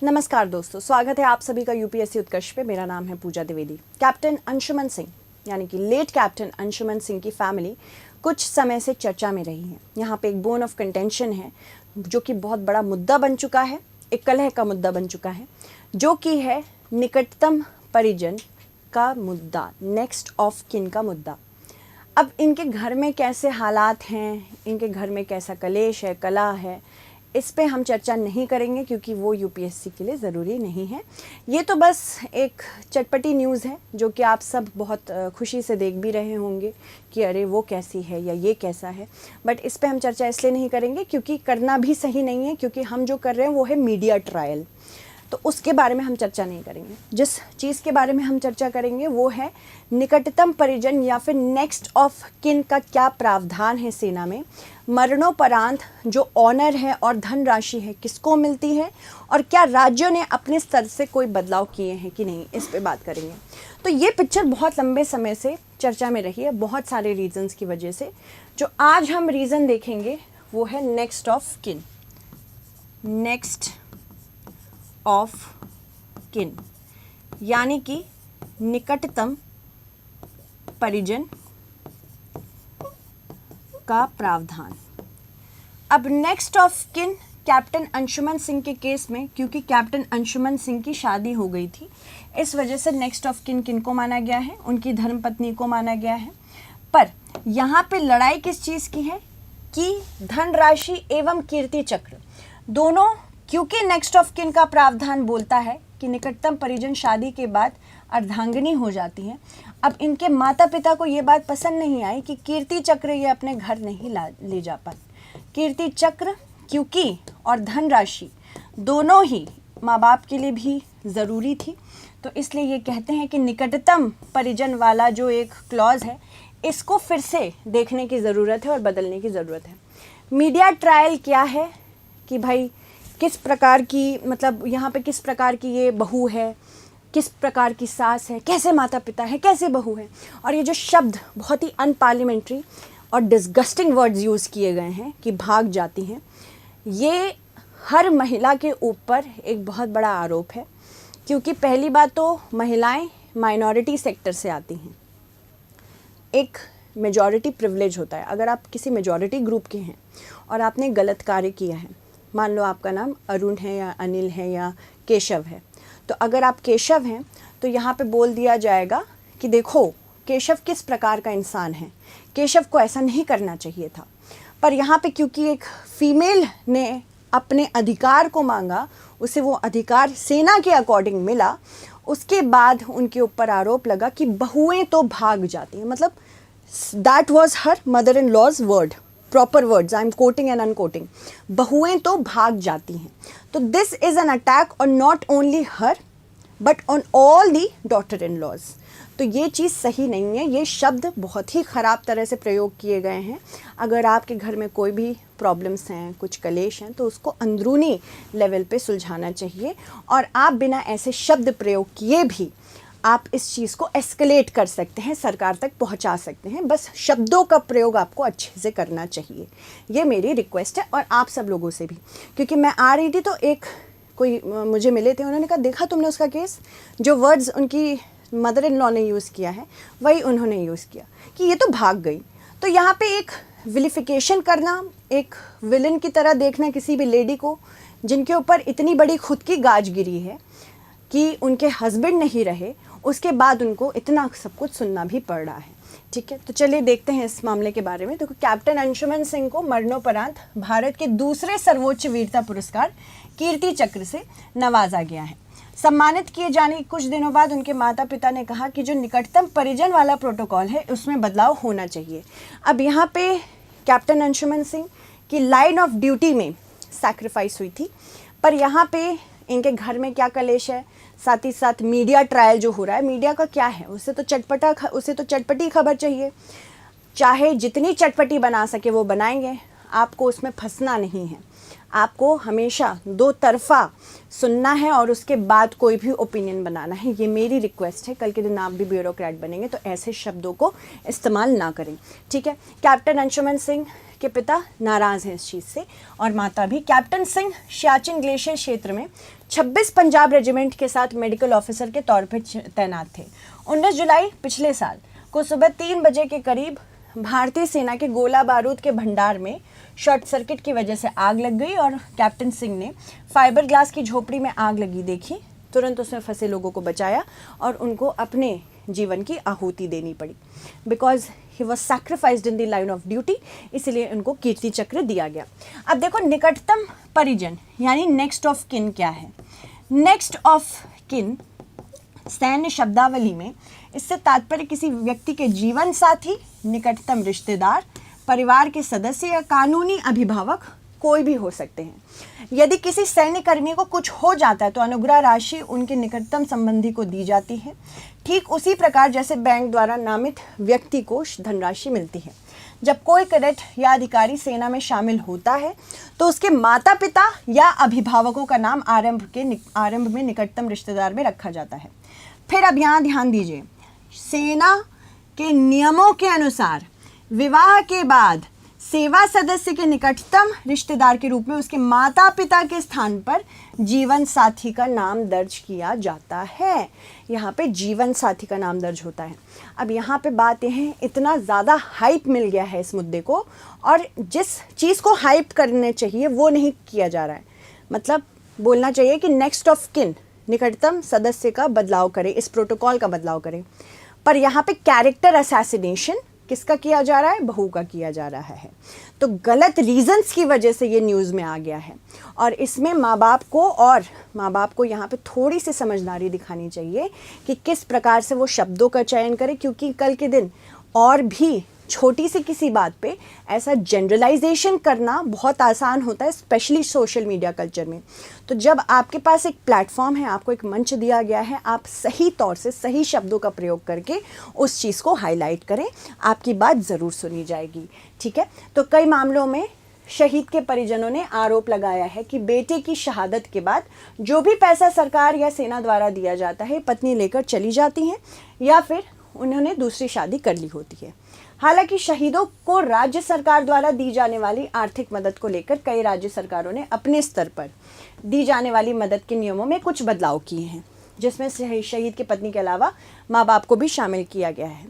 नमस्कार दोस्तों, स्वागत है आप सभी का यूपीएससी उत्कर्ष पे। मेरा नाम है पूजा द्विवेदी। कैप्टन अंशुमन सिंह यानी कि लेट कैप्टन अंशुमन सिंह की फैमिली कुछ समय से चर्चा में रही है। यहाँ पे एक बोन ऑफ कंटेंशन है जो कि बहुत बड़ा मुद्दा बन चुका है, एक कलह का मुद्दा बन चुका है, जो कि है निकटतम परिजन का मुद्दा, नेक्स्ट ऑफ किन का मुद्दा। अब इनके घर में कैसे हालात हैं, इनके घर में कैसा कलेश है, कला है, इस पे हम चर्चा नहीं करेंगे क्योंकि वो यूपीएससी के लिए ज़रूरी नहीं है। ये तो बस एक चटपटी न्यूज़ है जो कि आप सब बहुत खुशी से देख भी रहे होंगे कि अरे वो कैसी है या ये कैसा है। बट इस पे हम चर्चा इसलिए नहीं करेंगे क्योंकि करना भी सही नहीं है, क्योंकि हम जो कर रहे हैं वो है मीडिया ट्रायल, तो उसके बारे में हम चर्चा नहीं करेंगे। जिस चीज़ के बारे में हम चर्चा करेंगे वो है निकटतम परिजन या फिर नेक्स्ट ऑफ किन का क्या प्रावधान है सेना में। मरणोपरांत जो ऑनर है और धनराशि है किसको मिलती है, और क्या राज्यों ने अपने स्तर से कोई बदलाव किए हैं कि नहीं, इस पे बात करेंगे। तो ये पिक्चर बहुत लंबे समय से चर्चा में रही है, बहुत सारे रीजंस की वजह से। जो आज हम रीज़न देखेंगे वो है next of kin, next of kin यानी कि निकटतम परिजन का प्रावधान। अब next of kin captain Anshuman Singh के केस में, क्योंकि कैप्टन अंशुमन सिंह की शादी हो गई थी, इस वजह से नेक्स्ट ऑफ किन किन को माना गया है, उनकी धर्मपत्नी को माना गया है। पर यहाँ पे लड़ाई किस चीज़ की है कि धनराशि एवं कीर्ति चक्र दोनों, क्योंकि नेक्स्ट ऑफ किन का प्रावधान बोलता है कि निकटतम परिजन शादी के बाद अर्धांगिनी हो जाती हैं। अब इनके माता पिता को ये बात पसंद नहीं आई कि कीर्ति चक्र ये अपने घर नहीं ले जा पाए। कीर्ति चक्र क्योंकि और धनराशि दोनों ही माँ बाप के लिए भी ज़रूरी थी, तो इसलिए ये कहते हैं कि निकटतम परिजन वाला जो एक क्लॉज है इसको फिर से देखने की ज़रूरत है और बदलने की ज़रूरत है। मीडिया ट्रायल क्या है कि भाई किस प्रकार की, मतलब यहाँ पे किस प्रकार की ये बहू है, किस प्रकार की सास है, कैसे माता पिता है, कैसे बहू है। और ये जो शब्द बहुत ही अनपार्लियामेंट्री और डिस्गस्टिंग वर्ड्स यूज़ किए गए हैं कि भाग जाती हैं, ये हर महिला के ऊपर एक बहुत बड़ा आरोप है। क्योंकि पहली बात तो महिलाएं माइनॉरिटी सेक्टर से आती हैं, एक मेजॉरिटी प्रिविलेज होता है। अगर आप किसी मेजॉरिटी ग्रुप के हैं और आपने गलत कार्य किया है, मान लो आपका नाम अरुण है या अनिल है या केशव है, तो अगर आप केशव हैं तो यहाँ पे बोल दिया जाएगा कि देखो केशव किस प्रकार का इंसान है, केशव को ऐसा नहीं करना चाहिए था। पर यहाँ पे क्योंकि एक फीमेल ने अपने अधिकार को मांगा, उसे वो अधिकार सेना के अकॉर्डिंग मिला, उसके बाद उनके ऊपर आरोप लगा कि बहुएं तो भाग जाती हैं। मतलब that was her mother in law's word, proper words, I am quoting and unquoting, बहुएं तो भाग जाती हैं। तो this is an attack on not only her but on all the daughter in laws. तो ये चीज़ सही नहीं है, ये शब्द बहुत ही ख़राब तरह से प्रयोग किए गए हैं। अगर आपके घर में कोई भी प्रॉब्लम्स हैं, कुछ कलेश हैं, तो उसको अंदरूनी लेवल पे सुलझाना चाहिए, और आप बिना ऐसे शब्द प्रयोग किए भी आप इस चीज़ को एस्केलेट कर सकते हैं, सरकार तक पहुंचा सकते हैं। बस शब्दों का प्रयोग आपको अच्छे से करना चाहिए, ये मेरी रिक्वेस्ट है, और आप सब लोगों से भी। क्योंकि मैं आ रही थी तो एक कोई मुझे मिले थे, उन्होंने कहा देखा तुमने उसका केस, जो वर्ड्स उनकी मदर इन लॉ ने यूज़ किया है वही उन्होंने यूज़ किया कि ये तो भाग गई। तो यहाँ पे एक विलिफिकेशन करना, एक विलन की तरह देखना किसी भी लेडी को जिनके ऊपर इतनी बड़ी खुद की गाज गिरी है कि उनके हस्बैंड नहीं रहे, उसके बाद उनको इतना सब कुछ सुनना भी पड़ रहा है। ठीक है, तो चलिए देखते हैं इस मामले के बारे में। तो कैप्टन अंशुमन सिंह को मरणोपरांत भारत के दूसरे सर्वोच्च वीरता पुरस्कार कीर्ति चक्र से नवाजा गया है। सम्मानित किए जाने के कुछ दिनों बाद उनके माता पिता ने कहा कि जो निकटतम परिजन वाला प्रोटोकॉल है उसमें बदलाव होना चाहिए। अब यहाँ पे कैप्टन अंशुमन सिंह की लाइन ऑफ ड्यूटी में सैक्रिफाइस हुई थी, पर यहाँ पे इनके घर में क्या कलेश है, साथ ही साथ मीडिया ट्रायल जो हो रहा है, मीडिया का क्या है, उसे तो चटपटी खबर चाहिए, चाहे जितनी चटपटी बना सके वो बनाएंगे। आपको उसमें फंसना नहीं है, आपको हमेशा दो तरफा सुनना है और उसके बाद कोई भी ओपिनियन बनाना है। ये मेरी रिक्वेस्ट है, कल के दिन आप भी ब्यूरोक्रेट बनेंगे तो ऐसे शब्दों को इस्तेमाल ना करें, ठीक है। कैप्टन अंशुमन सिंह के पिता नाराज़ हैं इस चीज़ से और माता भी। कैप्टन सिंह सियाचिन ग्लेशियर क्षेत्र में 26 पंजाब रेजिमेंट के साथ मेडिकल ऑफिसर के तौर पर तैनात थे। 19 जुलाई पिछले साल को सुबह 3 बजे के करीब भारतीय सेना के गोला बारूद के भंडार में शॉर्ट सर्किट की वजह से आग लग गई और कैप्टन सिंह ने फाइबर ग्लास की झोपड़ी में आग लगी देखी, तुरंत उसमें फंसे लोगों को बचाया और उनको अपने जीवन की आहुति देनी पड़ी। Because he was sacrificed in the line of duty, इसीलिए उनको कीर्ति चक्र दिया गया। अब देखो निकटतम परिजन यानी नेक्स्ट ऑफ किन क्या है। नेक्स्ट ऑफ किन सैन्य शब्दावली में इससे तात्पर्य किसी व्यक्ति के जीवन साथी, निकटतम रिश्तेदार, परिवार के सदस्य या कानूनी अभिभावक कोई भी हो सकते हैं। यदि किसी सैन्य कर्मी को कुछ हो जाता है तो अनुग्रह राशि उनके निकटतम संबंधी को दी जाती है, ठीक उसी प्रकार जैसे बैंक द्वारा नामित व्यक्ति को धनराशि मिलती है। जब कोई कैडेट या अधिकारी सेना में शामिल होता है तो उसके माता पिता या अभिभावकों का नाम आरंभ में निकटतम रिश्तेदार में रखा जाता है। फिर अब यहाँ ध्यान दीजिए, सेना के नियमों के अनुसार विवाह के बाद सेवा सदस्य के निकटतम रिश्तेदार के रूप में उसके माता पिता के स्थान पर जीवन साथी का नाम दर्ज किया जाता है। यहाँ पे जीवन साथी का नाम दर्ज होता है। अब यहाँ पे बात यह है, इतना ज़्यादा हाइप मिल गया है इस मुद्दे को और जिस चीज़ को हाइप करने चाहिए वो नहीं किया जा रहा है। मतलब बोलना चाहिए कि नेक्स्ट ऑफ किन, निकटतम सदस्य का बदलाव करें, इस प्रोटोकॉल का बदलाव करें, पर यहाँ पे कैरेक्टर असैसिनेशन किसका किया जा रहा है? बहू का किया जा रहा है। तो गलत रीजंस की वजह से ये न्यूज़ में आ गया है और इसमें माँ बाप को यहाँ पे थोड़ी सी समझदारी दिखानी चाहिए कि किस प्रकार से वो शब्दों का चयन करें, क्योंकि कल के दिन और भी छोटी सी किसी बात पे ऐसा जनरलाइजेशन करना बहुत आसान होता है, स्पेशली सोशल मीडिया कल्चर में। तो जब आपके पास एक प्लेटफॉर्म है, आपको एक मंच दिया गया है, आप सही तौर से सही शब्दों का प्रयोग करके उस चीज़ को हाईलाइट करें, आपकी बात ज़रूर सुनी जाएगी, ठीक है। तो कई मामलों में शहीद के परिजनों ने आरोप लगाया है कि बेटे की शहादत के बाद जो भी पैसा सरकार या सेना द्वारा दिया जाता है पत्नी लेकर चली जाती हैं या फिर उन्होंने दूसरी शादी कर ली होती है। हालांकि शहीदों को राज्य सरकार द्वारा दी जाने वाली आर्थिक मदद को लेकर कई राज्य सरकारों ने अपने स्तर पर दी जाने वाली मदद के नियमों में कुछ बदलाव किए हैं, जिसमें शहीद की पत्नी के अलावा माँ बाप को भी शामिल किया गया है।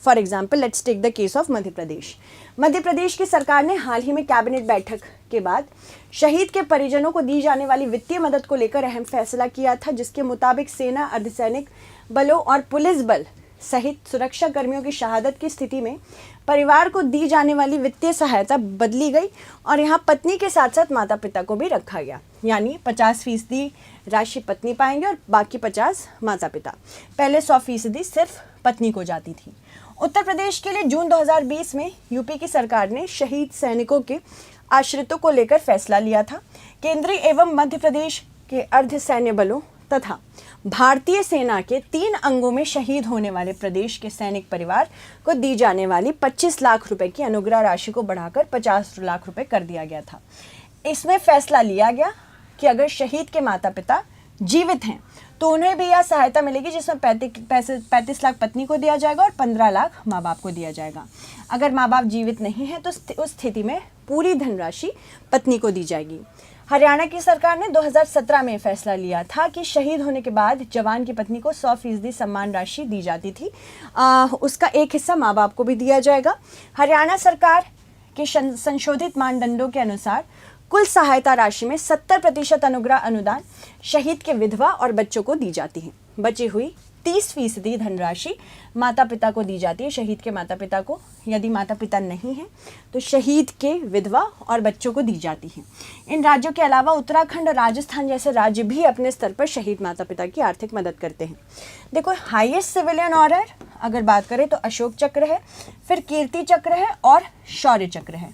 For example, let's take the case of Madhya Pradesh. Madhya Pradesh की सरकार ने हाल ही में कैबिनेट बैठक के बाद शहीद के परिजनों को दी जाने वाली वित्तीय मदद को लेकर अहम फैसला किया था, जिसके मुताबिक सेना, अर्धसैनिक बलों और पुलिस बल सहित सुरक्षा कर्मियों की शहादत की स्थिति में परिवार को दी जाने वाली वित्तीय सहायता बदली गई और यहाँ पत्नी के साथ साथ माता पिता को भी रखा गया, यानी 50% राशि पत्नी पाएंगे और बाकी 50 माता पिता। पहले 100% सिर्फ पत्नी को जाती थी। उत्तर प्रदेश के लिए जून 2020 में यूपी की सरकार ने शहीद सैनिकों के आश्रितों को लेकर फैसला लिया था। केंद्रीय एवं मध्य प्रदेश के अर्धसैन्य बलों तथा भारतीय सेना के 3 अंगों में शहीद होने वाले प्रदेश के सैनिक परिवार को दी जाने वाली 25 लाख रुपए की अनुग्रह राशि को बढ़ाकर 50 लाख रुपए कर दिया गया था। इसमें फैसला लिया गया कि अगर शहीद के माता पिता जीवित हैं तो उन्हें भी यह सहायता मिलेगी, जिसमें 35 लाख पत्नी को दिया जाएगा और 15 लाख माँ बाप को दिया जाएगा। अगर माँ बाप जीवित नहीं हैं तो उस स्थिति में पूरी धनराशि पत्नी को दी जाएगी। हरियाणा की सरकार ने 2017 में फैसला लिया था कि शहीद होने के बाद जवान की पत्नी को 100% सम्मान राशि दी जाती थी, उसका एक हिस्सा माँ बाप को भी दिया जाएगा। हरियाणा सरकार के संशोधित मानदंडों के अनुसार कुल सहायता राशि में 70% अनुग्रह अनुदान शहीद के विधवा और बच्चों को दी जाती है। बची हुई 30% धनराशि माता पिता को दी जाती है, शहीद के माता पिता को। यदि माता पिता नहीं हैं तो शहीद के विधवा और बच्चों को दी जाती है। इन राज्यों के अलावा उत्तराखंड और राजस्थान जैसे राज्य भी अपने स्तर पर शहीद माता पिता की आर्थिक मदद करते हैं। देखो, हाईएस्ट सिविलियन ऑनर अगर बात करें तो अशोक चक्र है, फिर कीर्ति चक्र है और शौर्य चक्र है।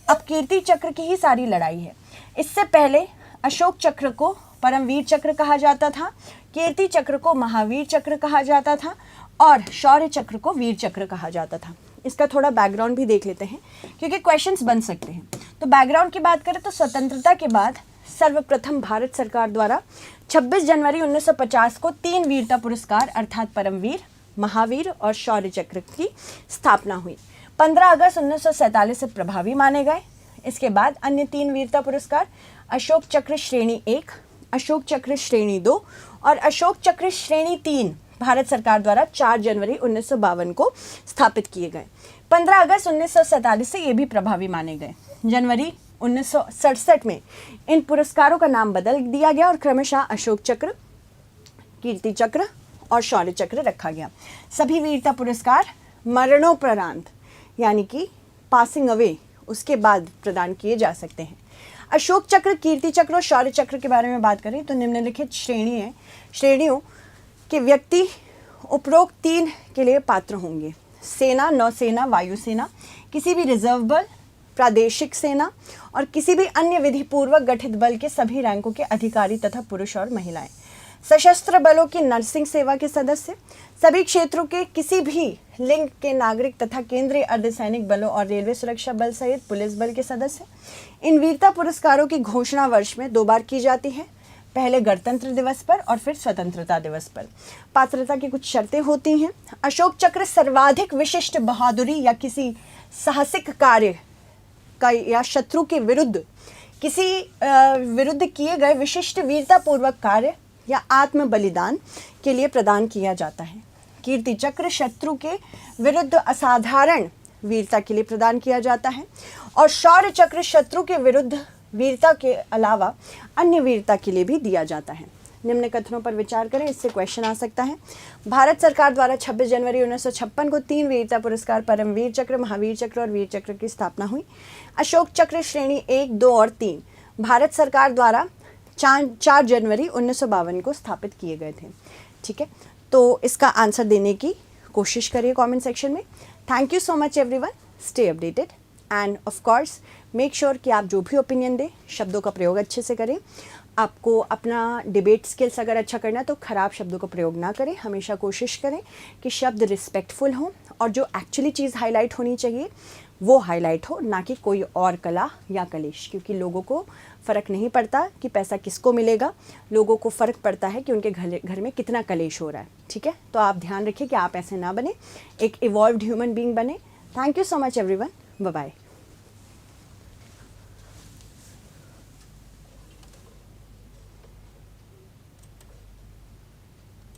अब कीर्ति चक्र की ही सारी लड़ाई है। इससे पहले अशोक चक्र को परमवीर चक्र कहा जाता था, कीर्ति चक्र को महावीर चक्र कहा जाता था और शौर्य चक्र को वीर चक्र कहा जाता था। इसका थोड़ा बैकग्राउंड भी देख लेते हैं क्योंकि क्वेश्चंस बन सकते हैं। तो बैकग्राउंड की बात करें तो स्वतंत्रता के बाद सर्वप्रथम भारत सरकार द्वारा 26 जनवरी 1950 को 3 वीरता पुरस्कार अर्थात परमवीर, महावीर और शौर्य चक्र की स्थापना हुई। 15 अगस्त 1947 से प्रभावी माने गए। इसके बाद अन्य 3 वीरता पुरस्कार अशोक चक्र श्रेणी 1, अशोक चक्र श्रेणी 2 और अशोक चक्र श्रेणी 3 भारत सरकार द्वारा 4 जनवरी 1952 को स्थापित किए गए। 15 अगस्त 1947 से ये भी प्रभावी माने गए। जनवरी 1967 में इन पुरस्कारों का नाम बदल दिया गया और क्रमशः अशोक चक्र, कीर्ति चक्र और शौर्य चक्र रखा गया। सभी वीरता पुरस्कार मरणोपरांत यानी कि पासिंग अवे उसके बाद प्रदान किए जा सकते हैं। अशोक चक्र, कीर्ति चक्र और शौर्य चक्र के बारे में बात करें तो निम्नलिखित श्रेणियों के व्यक्ति उपरोक्त 3 के लिए पात्र होंगे: सेना, नौसेना, वायुसेना, किसी भी रिजर्व बल, प्रादेशिक सेना और किसी भी अन्य विधिपूर्वक गठित बल के सभी रैंकों के अधिकारी तथा पुरुष और महिलाएं, सशस्त्र बलों की नर्सिंग सेवा के सदस्य, सभी क्षेत्रों के किसी भी लिंग के नागरिक तथा केंद्रीय अर्धसैनिक बलों और रेलवे सुरक्षा बल सहित पुलिस बल के सदस्य। इन वीरता पुरस्कारों की घोषणा वर्ष में 2 बार की जाती है, पहले गणतंत्र दिवस पर और फिर स्वतंत्रता दिवस पर। पात्रता की कुछ शर्तें होती हैं। अशोक चक्र सर्वाधिक विशिष्ट बहादुरी या किसी साहसिक कार्य का या शत्रु के विरुद्ध किए गए विशिष्ट वीरता पूर्वक कार्य या आत्म बलिदान के लिए प्रदान किया जाता है। कीर्ति चक्र शत्रु के विरुद्ध असाधारण वीरता के लिए प्रदान किया जाता है और शौर्य चक्र शत्रु के विरुद्ध वीरता के अलावा अन्य वीरता के लिए भी दिया जाता है। निम्न कथनों पर विचार करें, इससे क्वेश्चन आ सकता है। भारत सरकार द्वारा 26 जनवरी 1956 को 3 वीरता पुरस्कार परमवीर चक्र, महावीर चक्र और वीर चक्र की स्थापना हुई। अशोक चक्र श्रेणी 1, 2 और 3 भारत सरकार द्वारा 4 जनवरी 1952 को स्थापित किए गए थे। ठीक है, तो इसका आंसर देने की कोशिश करिए कमेंट सेक्शन में। Thank you so much everyone, stay updated end of course make sure कि आप जो भी ओपिनियन दें शब्दों का प्रयोग अच्छे से करें। आपको अपना डिबेट स्किल्स अगर अच्छा करना है तो ख़राब शब्दों का प्रयोग ना करें। हमेशा कोशिश करें कि शब्द रिस्पेक्टफुल हों और जो एक्चुअली चीज़ हाईलाइट होनी चाहिए वो हाईलाइट हो, ना कि कोई और कला या कलेश, क्योंकि लोगों को फ़र्क नहीं पड़ता कि पैसा किसको मिलेगा, लोगों को फ़र्क पड़ता है कि उनके घर में कितना कलेश हो रहा है। ठीक है, तो आप ध्यान रखिए कि आप ऐसे ना बने, एक इवॉल्व्ड ह्यूमन बीइंग बने। Thank you so much everyone, bye bye.